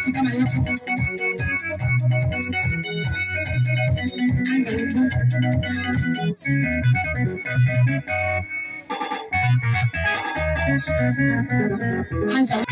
kama yote. Anza hivyo. Anza.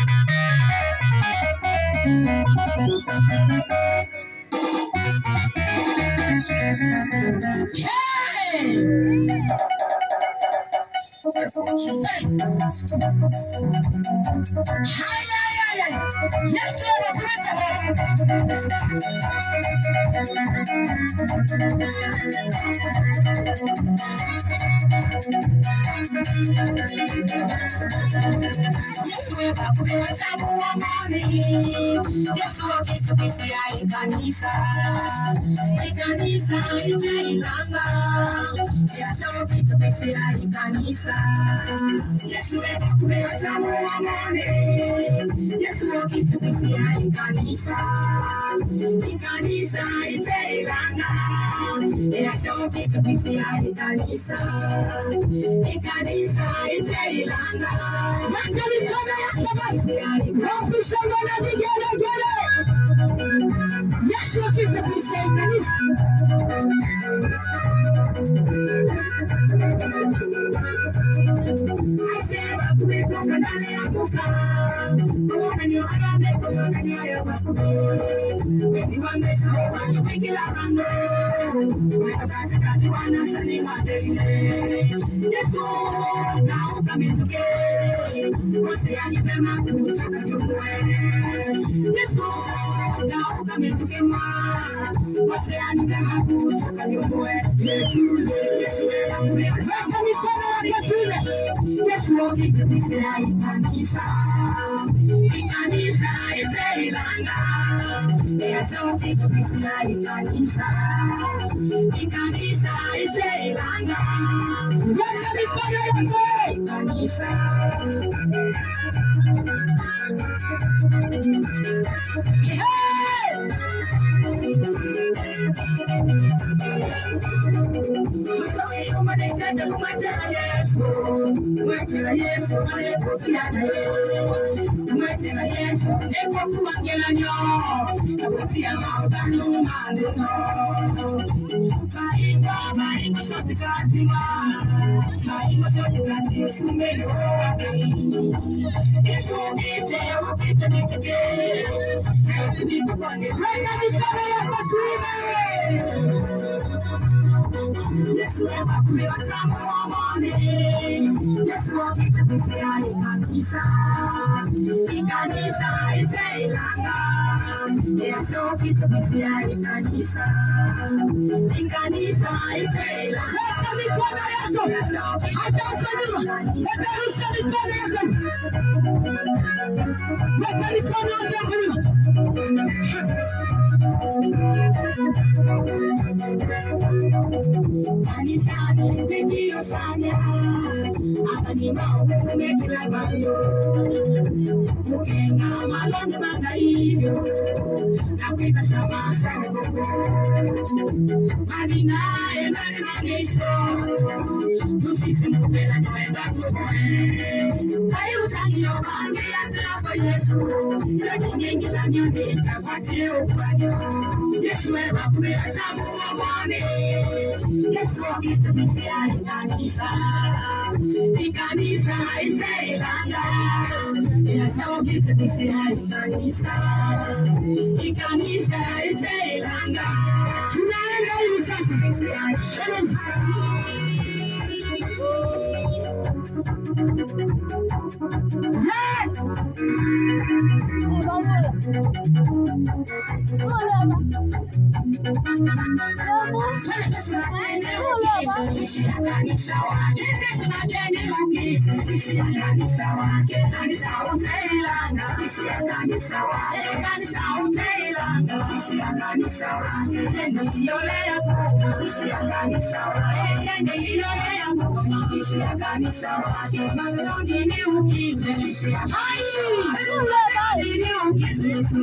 Yes, Yesu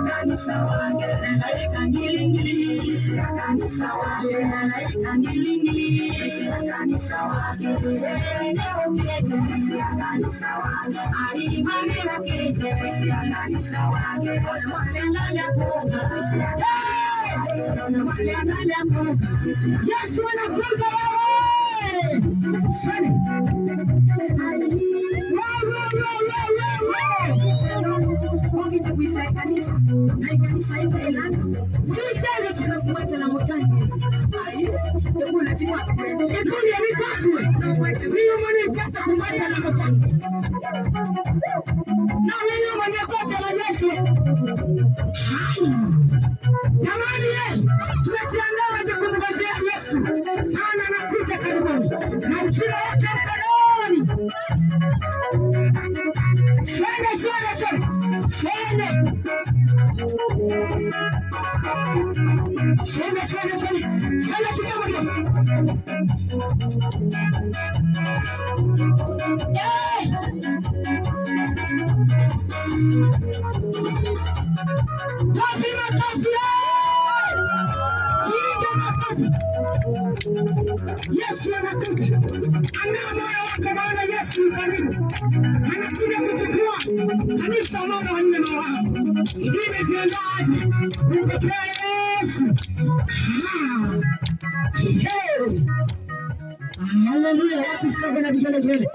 kanisa wake, malaika ngilingili kanisa wake, malaika ngilingili kanisa wake, leo kete kanisa wake, imani kete kanisa wake, mwalenga yakuka, mwalenga yakuka, Yesu anakuja wewe, swali, ukitakuisa kanisa na kanisa itaelana usicheze sana kumwacha na mtangi ndio lazima kwenda ikoni ya mikakwe na mwache hiyo mwana tata kumwacha na mtangi na wewe mwana kote la Yesu jamani tunajiandaa aje kumngojea Yesu maana anakuja karibuni na ujira wake mkononi. Yesu anakuja. Andaa moyo wako maana Yesu karibu. Anakuja kuchukua kanisa mwana wa nne na wao. Sijui umejiandaaje kumpokea Yesu. Haleluya, wapi sasa na vigele.